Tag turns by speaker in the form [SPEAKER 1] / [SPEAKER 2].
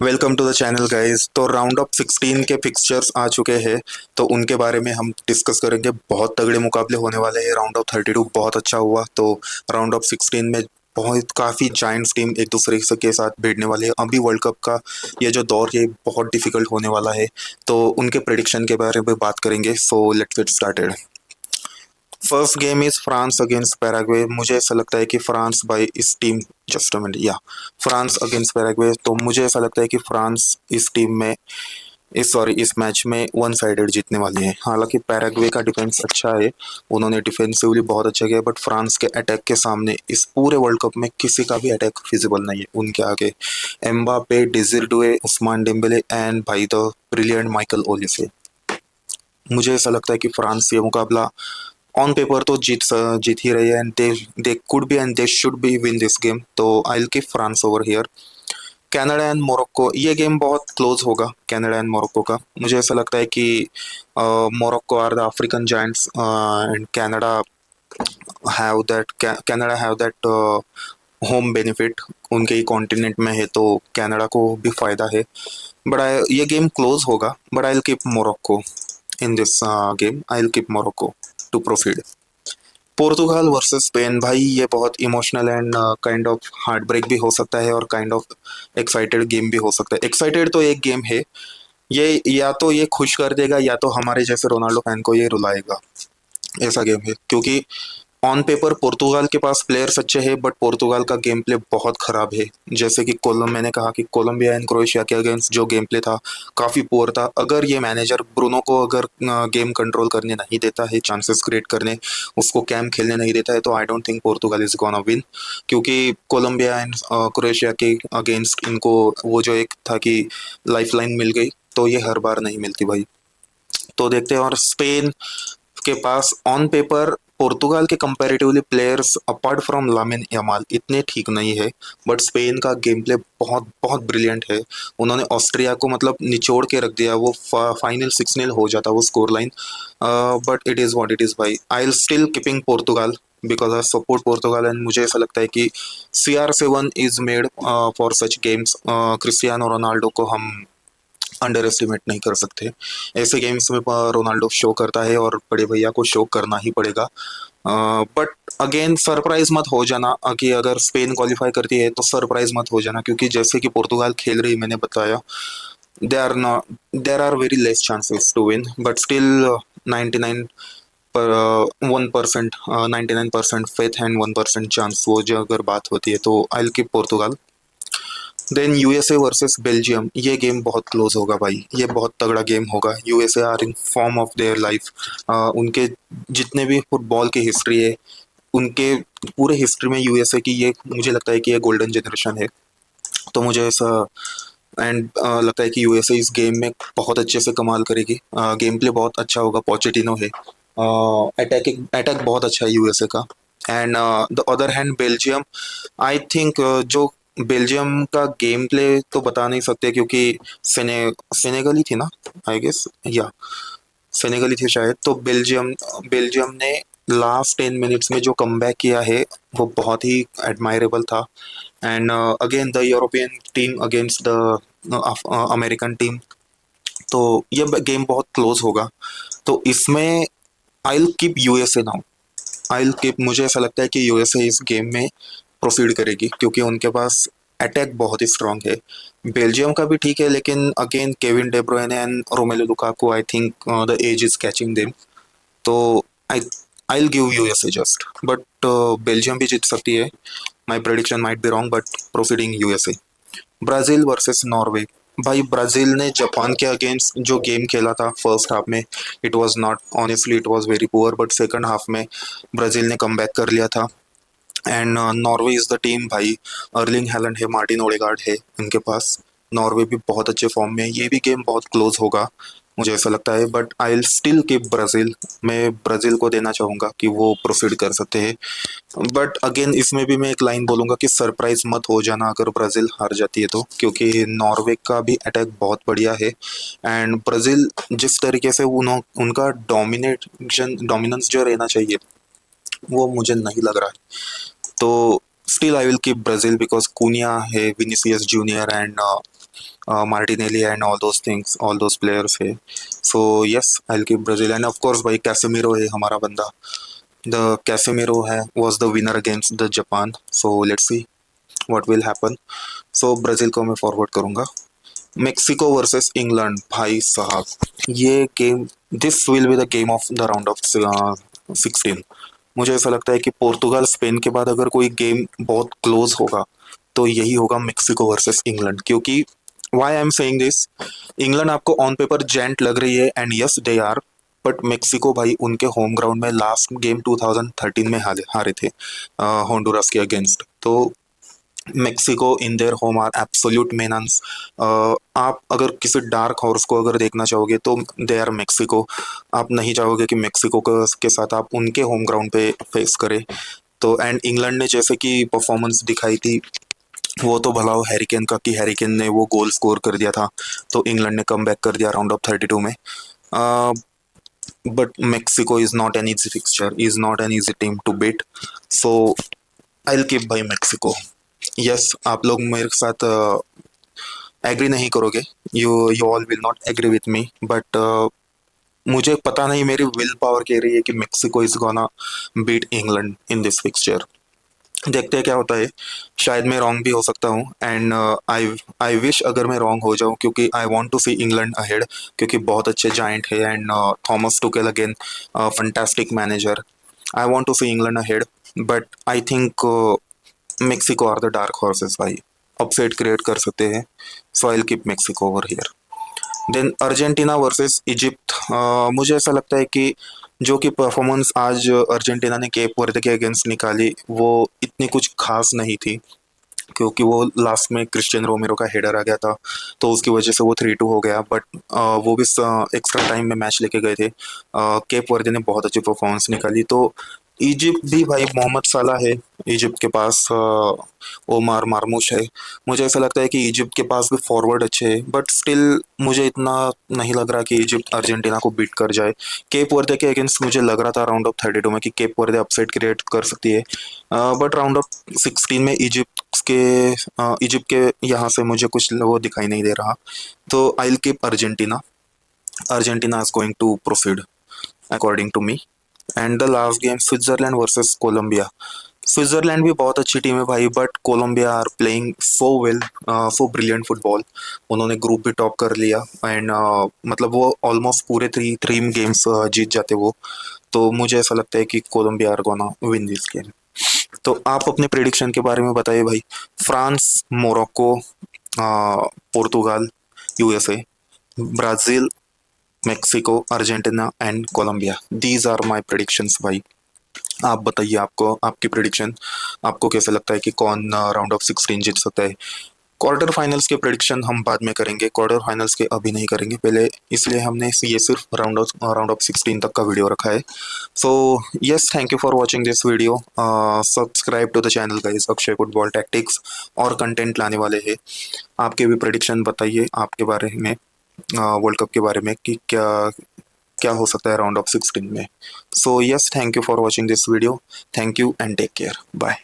[SPEAKER 1] Welcome to the channel guys. तो round of 16 के fixtures आ चुके हैं, तो उनके बारे में हम डिस्कस करेंगे। बहुत तगड़े मुकाबले होने वाले हैं। राउंड ऑफ 32 बहुत अच्छा हुआ, तो राउंड ऑफ 16 में बहुत काफ़ी जायंट्स टीम एक दूसरे के साथ भिड़ने वाली है। अभी वर्ल्ड कप का ये जो दौर है बहुत डिफिकल्ट होने वाला है, तो उनके प्रेडिक्शन के बारे में बात करेंगे। So let's get started. First game is France against Paraguay. मुझे ऐसा लगता है कि फ्रांस बाई इस टीम, जस्ट अ मिनट, या फ्रांस अगेंस्ट पैराग्वे। तो मुझे ऐसा लगता है कि फ्रांस इस टीम में इस मैच में वन साइडेड जीतने वाली है। हालांकि पैराग्वे का डिफेंस अच्छा है, उन्होंने डिफेंसिवली बहुत अच्छा किया, बट फ्रांस के अटैक के सामने इस पूरे वर्ल्ड कप में किसी का भी अटैक फिजिबल नहीं है उनके आगे। एम्बापे, डिजिरडुए, उस्मान डेम्बेले एंड भाई द ब्रिलियंट माइकल ओलिसे। मुझे ऐसा लगता है कि फ्रांस ये मुकाबला ऑन पेपर तो जीत ही रही है, and they could be and they should be win this game. तो I will keep France over here. Canada and Morocco, ये गेम बहुत क्लोज होगा कनाडा एंड मोरक्को का। मुझे ऐसा लगता है कि Morocco are the African giants and Canada have that home benefit. उनके ही कॉन्टिनेंट में है, तो कनाडा को भी फायदा है। ये गेम क्लोज होगा, but I will keep Morocco in this game. I will keep Morocco to proceed. Portugal versus Spain, भाई ये बहुत emotional and kind of heartbreak भी हो सकता है, और काइंड ऑफ एक्साइटेड गेम भी हो सकता है। एक्साइटेड तो एक गेम है, ये या तो ये खुश कर देगा या तो हमारे जैसे रोनाल्डो फैन को ये रुलाएगा। ऐसा गेम है, क्योंकि ऑन पेपर पोर्तुगाल के पास प्लेयर्स अच्छे हैं, बट पोर्तुगाल का गेम प्ले बहुत खराब है। जैसे कि मैंने कहा कि कोलंबिया एंड क्रोएशिया के अगेंस्ट जो गेम प्ले था काफ़ी पुअर था। अगर ये मैनेजर ब्रूनो को अगर गेम कंट्रोल करने नहीं देता है, चांसेस क्रिएट करने, उसको कैम खेलने नहीं देता है, तो I don't think Portugal is gonna win. क्योंकि कोलंबिया एंड क्रोएशिया के अगेंस्ट इनको वो जो एक था कि लाइफ लाइन मिल गई, तो ये हर बार नहीं मिलती भाई। तो देखते हैं। और स्पेन के पास ऑन पेपर पोर्तुगाल के comparatively players apart from Lamine Yamal इतने ठीक नहीं है, बट स्पेन का गेम प्ले बहुत बहुत ब्रिलियंट है। उन्होंने ऑस्ट्रिया को मतलब निचोड़ के रख दिया। वो फाइनल 6-0 हो जाता वो score line, but it is what it is भाई। I will still keeping Portugal because I support Portugal, and मुझे ऐसा लगता है कि CR7 is made for such games. Cristiano Ronaldo को हम अंडर एस्टिमेट नहीं कर सकते। ऐसे गेम्स में रोनाल्डो शो करता है, और बड़े भैया को शो करना ही पड़ेगा। बट अगेन सरप्राइज मत हो जाना कि अगर स्पेन क्वालिफाई करती है तो सरप्राइज मत हो जाना, क्योंकि जैसे कि पुर्तगाल खेल रही मैंने बताया, they are not there are very less chances to win, but still 99 पर 1%, 99% फेथ एंड 1% चांस, वो जो अगर बात होती है, तो I will keep Portugal. Then USA versus Belgium, ये गेम बहुत क्लोज होगा भाई। ये बहुत तगड़ा गेम होगा। USA are in form of their life. उनके जितने भी फुटबॉल की हिस्ट्री है, उनके पूरे हिस्ट्री में यूएसए की ये मुझे लगता है कि ये गोल्डन जनरेशन है। तो मुझे ऐसा एंड लगता है कि यूएसए इस गेम में बहुत अच्छे से कमाल करेगी। गेम प्ले बहुत अच्छा होगा। पोचेटिनो है, अटैकिंग अटैक बहुत अच्छा है यूएसए का। And the other hand Belgium, I think जो बेल्जियम का गेम प्ले तो बता नहीं सकते, क्योंकि सेनेगल ही थी ना, आई गेस, या सेनेगल ही थी शायद। तो बेल्जियम बेल्जियम ने लास्ट 10 मिनट्स में जो कमबैक किया है वो बहुत ही एडमायरेबल था। And again the European team against the American team, तो ये गेम बहुत क्लोज होगा। तो इसमें आई will keep USA now. I will keep, मुझे ऐसा लगता है कि यूएसए इस गेम में प्रोसीड करेगी, क्योंकि उनके पास अटैक बहुत ही स्ट्रांग है। बेल्जियम का भी ठीक है, लेकिन again Kevin De Bruyne and Romelu Lukaku, I think the edge is catching them. तो I I will give USA just, but Belgium भी जीत सकती है। My prediction might be wrong, but proceeding USA. Brazil versus Norway, भाई Brazil ने Japan के against जो game खेला था फर्स्ट हाफ में, it was not, honestly it was very poor, but second half में ब्राजील ने कम कर लिया था। And Norway is the team भाई। अर्लिंग हैलंड है, मार्टिन ओडेगार्ड है इनके पास। नॉर्वे भी बहुत अच्छे फॉर्म में है। ये भी गेम बहुत क्लोज होगा मुझे ऐसा लगता है, but I will still keep Brazil. मैं ब्राज़ील को देना चाहूँगा कि वो प्रोसीड कर सकते हैं। बट अगेन इसमें भी मैं एक लाइन बोलूँगा कि सरप्राइज मत हो जाना अगर ब्राज़ील हार जाती है तो, क्योंकि नॉर्वे का भी अटैक बहुत बढ़िया है। एंड ब्राज़ील जिस तरीके से उनका डोमिनेशन डोमिनेंस जो रहना चाहिए, वो मुझे नहीं लग रहा है। तो Still, I will keep Brazil because Cunha, hai, Vinicius Junior, and Martinelli, and all those things, all those players है. So yes, I'll keep Brazil, and of course भाई Casemiro है हमारा बंदा. The Casemiro है was the winner against the Japan. So let's see what will happen. So Brazil को मैं forward करूंगा. Mexico versus England भाई साहब, ये game, this will be the game of the round of 16. मुझे ऐसा लगता है कि पोर्तुगाल स्पेन के बाद अगर कोई गेम बहुत क्लोज होगा तो यही होगा मेक्सिको वर्सेस इंग्लैंड, क्योंकि why I am saying this, England आपको ऑन पेपर जेंट लग रही है and yes they are, but Mexico भाई उनके होम ग्राउंड में लास्ट गेम 2013 में हारे हारे थे होंडुरास के अगेंस्ट. तो Mexico in their home are absolute menace. आप अगर किसी डार्क हॉर्स को अगर देखना चाहोगे तो दे आर मेक्सिको. आप नहीं चाहोगे कि मेक्सिको के साथ आप उनके होम ग्राउंड पे फेस करें. तो एंड इंग्लैंड ने जैसे कि परफॉर्मेंस दिखाई थी, वो तो भला हो हैरिकेन का, कि हैरिकेन ने वो गोल स्कोर कर दिया था तो इंग्लैंड ने कम बैक कर दिया राउंड ऑफ 32 में. But Mexico is not an easy fixture, is not an easy team to beat. So I will keep by Mexico. Yes, आप लोग मेरे साथ एग्री नहीं करोगे, you all will not agree with me, but मुझे पता नहीं, मेरी विल पावर कह रही है कि Mexico is gonna beat England in this fixture. देखते हैं क्या होता है. शायद मैं रॉन्ग भी हो सकता हूँ, एंड आई आई विश अगर मैं रॉन्ग हो जाऊँ, क्योंकि I want to see England ahead, क्योंकि बहुत अच्छे जाइंट है and Thomas Tuchel again fantastic manager. I want to see England ahead, but I think Mexico are the dark horses भाई, अपसेट क्रिएट कर सकते हैं. So I will keep Mexico over here. Then Argentina versus Egypt. मुझे ऐसा लगता है कि जो कि परफॉर्मेंस आज अर्जेंटीना ने केप वर्दे के अगेंस्ट निकाली वो इतनी कुछ खास नहीं थी, क्योंकि वो लास्ट में क्रिस्टियन रोमेरो का हेडर आ गया था तो उसकी वजह से वो 3-2 हो गया. बट वो भी एक्स्ट्रा टाइम में मैच लेके गए थे. केप वर्दे ने बहुत अच्छी परफॉर्मेंस निकाली. तो इजिप्ट भी भाई मोहम्मद साला है, इजिप्ट के पास ओमार मार्मूश है. मुझे ऐसा लगता है कि इजिप्ट के पास भी फॉरवर्ड अच्छे हैं, बट स्टिल मुझे इतना नहीं लग रहा कि इजिप्ट अर्जेंटीना को बीट कर जाए. केप वर्दे के अगेंस्ट मुझे लग रहा था राउंड ऑफ 32 में कि केप वर्दे अपसेट क्रिएट कर सकती है, बट राउंड ऑफ 16 में इजिप्ट के यहाँ से मुझे कुछ वो दिखाई नहीं दे रहा. तो I will keep Argentina. Argentina is going to proceed according to me. And the last game Switzerland versus Colombia. Switzerland भी बहुत अच्छी टीम है भाई, but Colombia are playing so well, so brilliant football. उन्होंने ग्रुप भी top कर लिया and मतलब वो ऑलमोस्ट पूरे थ्री थ्री गेम्स जीत जाते वो. तो मुझे ऐसा लगता है कि Colombia are gonna win this game. तो आप अपने प्रेडिक्शन के बारे में बताइए भाई. France, Morocco, Portugal, USA, Brazil, Mexico, Argentina and Colombia. These are my predictions भाई. आप बताइए, आपको आपकी प्रेडिक्शन, आपको कैसे लगता है कि कौन राउंड ऑफ 16 जीत सकता है. क्वार्टर फाइनल्स के प्रेडिक्शन हम बाद में करेंगे, क्वार्टर फाइनल्स के अभी नहीं करेंगे पहले, इसलिए हमने ये सिर्फ राउंड ऑफ 16 तक का वीडियो रखा है. So yes, thank you for watching this video. Subscribe to the channel guys, Akshay football tactics और कंटेंट लाने वाले हैं. आपके भी प्रेडिक्शन बताइए आपके बारे में, वर्ल्ड कप के बारे में, कि क्या क्या हो सकता है राउंड ऑफ 16 में. So yes, thank you for watching this video. Thank you and take care. Bye.